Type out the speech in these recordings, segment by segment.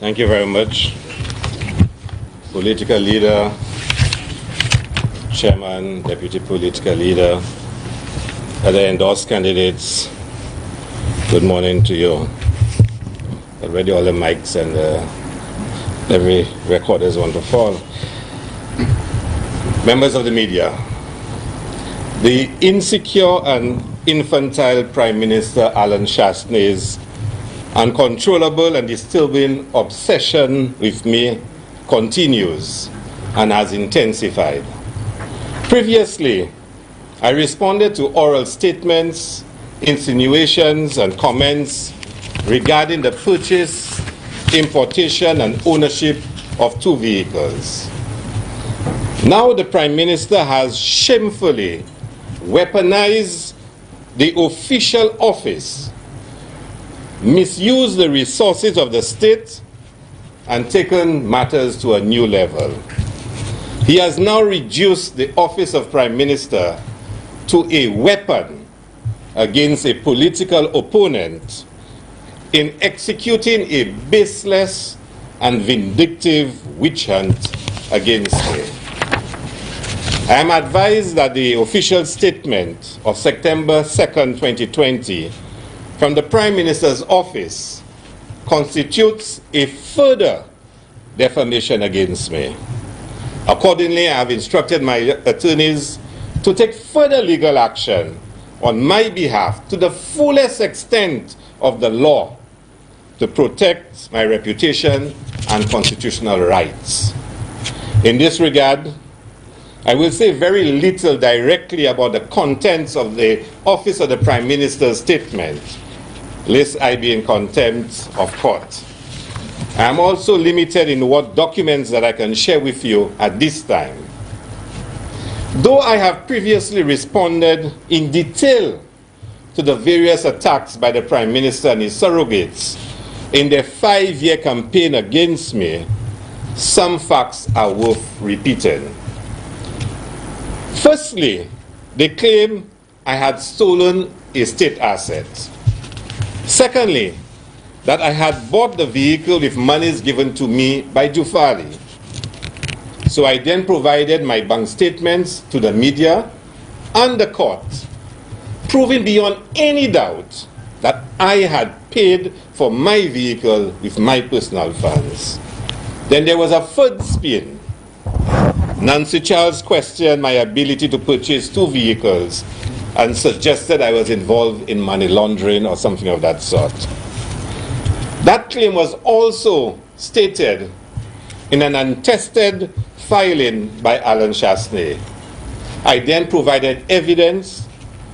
Thank you very much. Political leader, chairman, deputy political leader, other endorsed candidates, good morning to you. Already all the mics and every recorder is on to fall. Members of the media, the insecure and infantile Prime Minister Alan Chastenay's uncontrollable and disturbing obsession with me continues and has intensified. Previously, I responded to oral statements, insinuations, and comments regarding the purchase, importation, and ownership of 2 vehicles. Now the Prime Minister has shamefully weaponized the official office, misused the resources of the state, and taken matters to a new level. He has now reduced the office of Prime Minister to a weapon against a political opponent in executing a baseless and vindictive witch hunt against me. I am advised that the official statement of September 2nd, 2020 from the Prime Minister's office constitutes a further defamation against me. Accordingly, I have instructed my attorneys to take further legal action on my behalf to the fullest extent of the law to protect my reputation and constitutional rights. In this regard, I will say very little directly about the contents of the Office of the Prime Minister's statement, lest I be in contempt of court. I am also limited in what documents that I can share with you at this time. Though I have previously responded in detail to the various attacks by the Prime Minister and his surrogates in their 5-year campaign against me, some facts are worth repeating. Firstly, they claim I had stolen a state asset. Secondly, that I had bought the vehicle with monies given to me by Jufali. So I then provided my bank statements to the media and the court, proving beyond any doubt that I had paid for my vehicle with my personal funds. Then there was a third spin. Nancy Charles questioned my ability to purchase 2 vehicles and suggested I was involved in money laundering or something of that sort. That claim was also stated in an untested filing by Alan Chastenay. I then provided evidence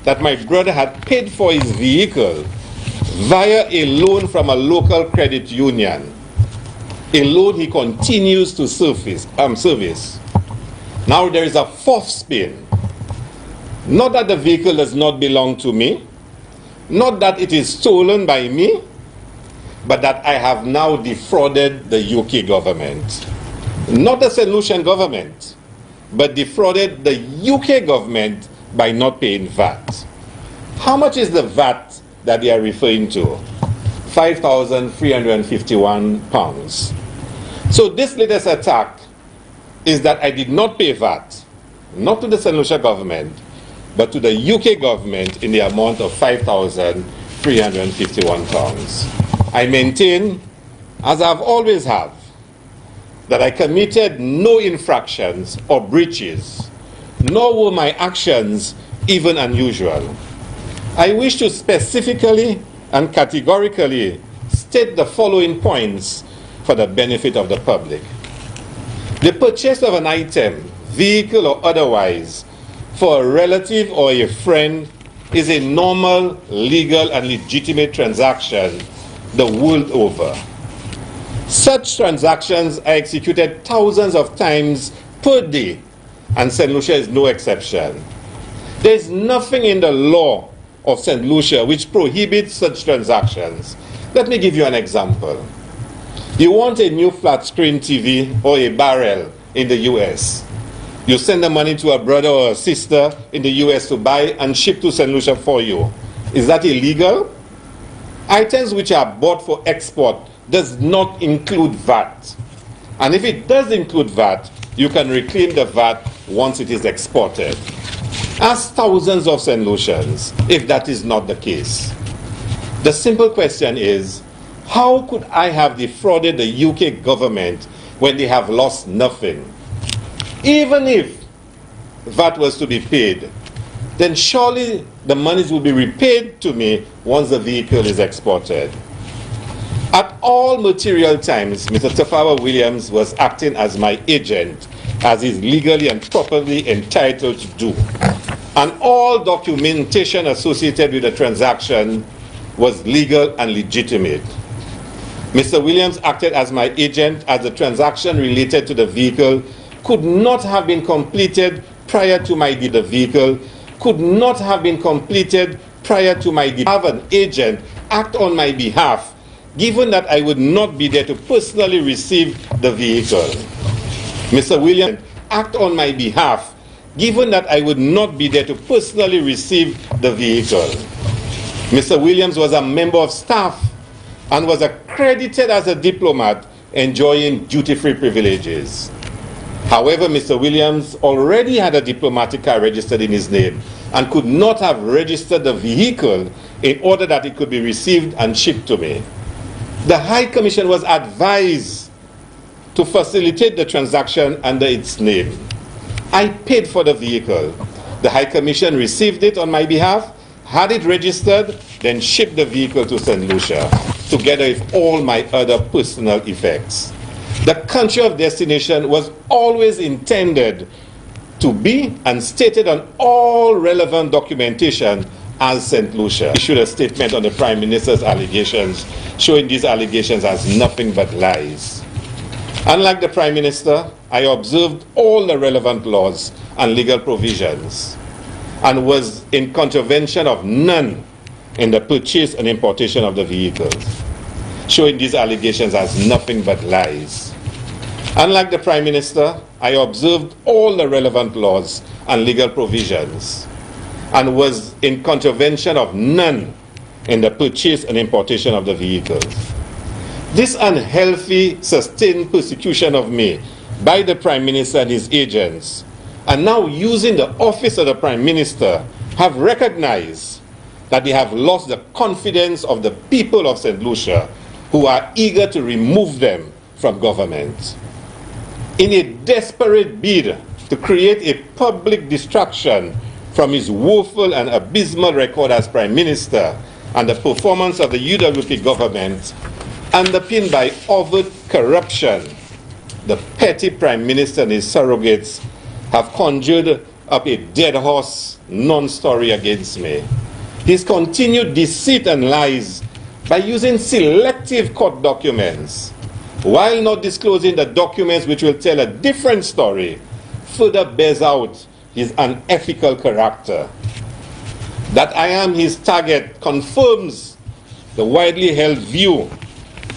that my brother had paid for his vehicle via a loan from a local credit union, a loan he continues to service. Now there is a fourth spin. Not that the vehicle does not belong to me, not that it is stolen by me, but that I have now defrauded the UK government. Not the St. Lucian government, but defrauded the UK government by not paying VAT. How much is the VAT that they are referring to? £5,351. So this latest attack is that I did not pay VAT, not to the St. Lucia government, but to the UK government in the amount of £5,351. I maintain, as I've always have, that I committed no infractions or breaches, nor were my actions even unusual. I wish to specifically and categorically state the following points for the benefit of the public. The purchase of an item, vehicle or otherwise, for a relative or a friend is a normal, legal, and legitimate transaction the world over. Such transactions are executed thousands of times per day, and St. Lucia is no exception. There is nothing in the law of St. Lucia which prohibits such transactions. Let me give you an example. You want a new flat screen TV or a barrel in the US. You send the money to a brother or a sister in the US to buy and ship to St. Lucia for you. Is that illegal? Items which are bought for export does not include VAT. And if it does include VAT, you can reclaim the VAT once it is exported. Ask thousands of St. Lucians if that is not the case. The simple question is, how could I have defrauded the UK government when they have lost nothing? Even if VAT was to be paid, then surely the monies will be repaid to me once the vehicle is exported. At all material times, Mr. Tafawa Williams was acting as my agent, as is legally and properly entitled to do. And all documentation associated with the transaction was legal and legitimate. Mr. Williams acted as my agent as the transaction related to the vehicle could not have been completed prior to my deed. The vehicle could not have been completed prior to my deed. Have an agent act on my behalf, given that I would not be there to personally receive the vehicle. Mr. Williams act on my behalf, given that I would not be there to personally receive the vehicle. Mr. Williams was a member of staff and was accredited as a diplomat enjoying duty-free privileges. However, Mr. Williams already had a diplomatic car registered in his name and could not have registered the vehicle in order that it could be received and shipped to me. The High Commission was advised to facilitate the transaction under its name. I paid for the vehicle. The High Commission received it on my behalf, had it registered, then shipped the vehicle to St. Lucia, together with all my other personal effects. The country of destination was always intended to be and stated on all relevant documentation as St. Lucia. Issued a statement on the Prime Minister's allegations, showing these allegations as nothing but lies. Unlike the Prime Minister, I observed all the relevant laws and legal provisions and was in contravention of none in the purchase and importation of the vehicles, showing these allegations as nothing but lies. Unlike the Prime Minister, I observed all the relevant laws and legal provisions and was in contravention of none in the purchase and importation of the vehicles. This unhealthy, sustained persecution of me by the Prime Minister and his agents, and now using the office of the Prime Minister, have recognized that they have lost the confidence of the people of St. Lucia, who are eager to remove them from government. In a desperate bid to create a public distraction from his woeful and abysmal record as Prime Minister and the performance of the UWP government, underpinned by overt corruption, the petty Prime Minister and his surrogates have conjured up a dead horse non-story against me. His continued deceit and lies by using selective court documents, while not disclosing the documents which will tell a different story, further bears out his unethical character. That I am his target confirms the widely held view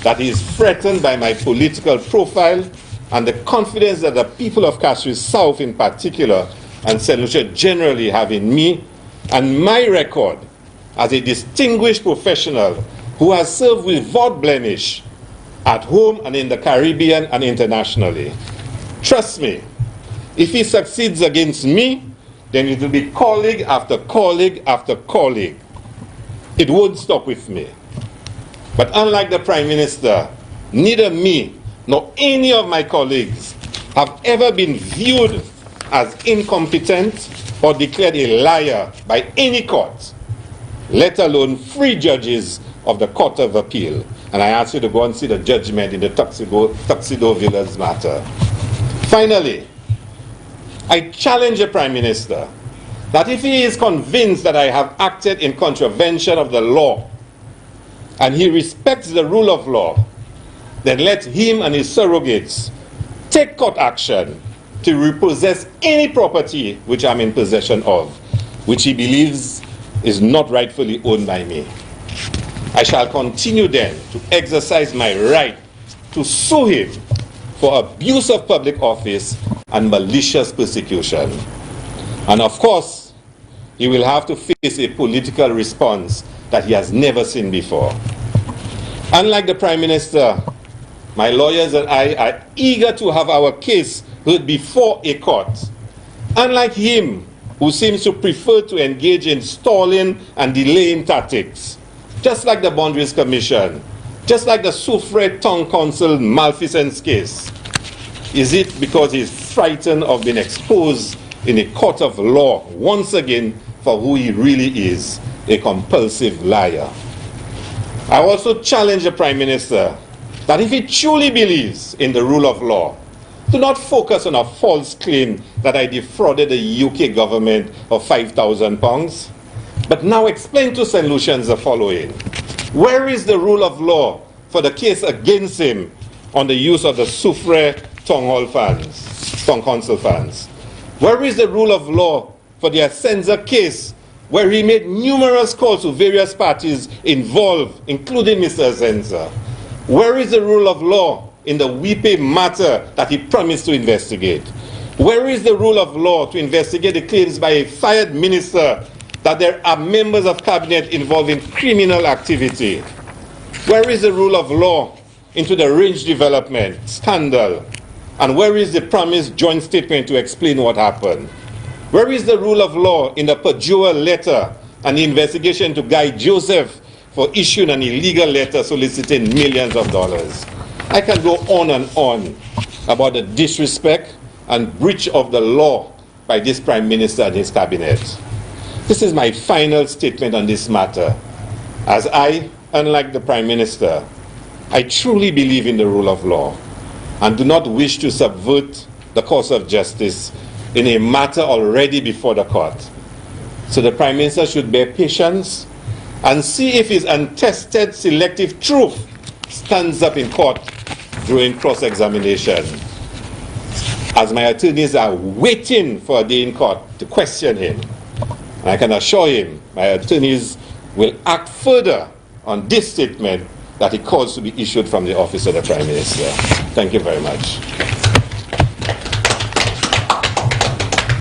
that he is threatened by my political profile and the confidence that the people of Castries South in particular and St. Lucia generally have in me and my record as a distinguished professional who has served without blemish at home and in the Caribbean and internationally. Trust me, if he succeeds against me, then it will be colleague after colleague after colleague. It won't stop with me. But unlike the Prime Minister, neither me nor any of my colleagues have ever been viewed as incompetent or declared a liar by any court, let alone three judges of the Court of Appeal. And I ask you to go and see the judgment in the Tuxedo Villas matter. Finally, I challenge the Prime Minister that if he is convinced that I have acted in contravention of the law and he respects the rule of law, then let him and his surrogates take court action to repossess any property which I'm in possession of, which he believes is not rightfully owned by me. I shall continue then to exercise my right to sue him for abuse of public office and malicious persecution. And of course, he will have to face a political response that he has never seen before. Unlike the Prime Minister, my lawyers and I are eager to have our case heard before a court. Unlike him, who seems to prefer to engage in stalling and delaying tactics, just like the Boundaries Commission, just like the Soufriere Town Council malfeasance case. Is it because he's frightened of being exposed in a court of law once again for who he really is, a compulsive liar? I also challenge the Prime Minister that if he truly believes in the rule of law, do not focus on a false claim that I defrauded the UK government of £5,000, but now explain to St. Lucians the following. Where is the rule of law for the case against him on the use of the Soufriere Town Council funds? Where is the rule of law for the Asenza case, where he made numerous calls to various parties involved, including Mr. Asenza? Where is the rule of law in the Wipe matter that he promised to investigate? Where is the rule of law to investigate the claims by a fired minister that there are members of cabinet involved in criminal activity? Where is the rule of law into the range development scandal? And where is the promised joint statement to explain what happened? Where is the rule of law in the Pajua letter and the investigation to Guy Joseph for issuing an illegal letter soliciting millions of dollars? I can go on and on about the disrespect and breach of the law by this Prime Minister and his cabinet. This is my final statement on this matter, as I, unlike the Prime Minister, I truly believe in the rule of law and do not wish to subvert the course of justice in a matter already before the court. So the Prime Minister should bear patience and see if his untested selective truth stands up in court during cross-examination, as my attorneys are waiting for a day in court to question him. And I can assure him my attorneys will act further on this statement that he calls to be issued from the office of the Prime Minister. Thank you very much.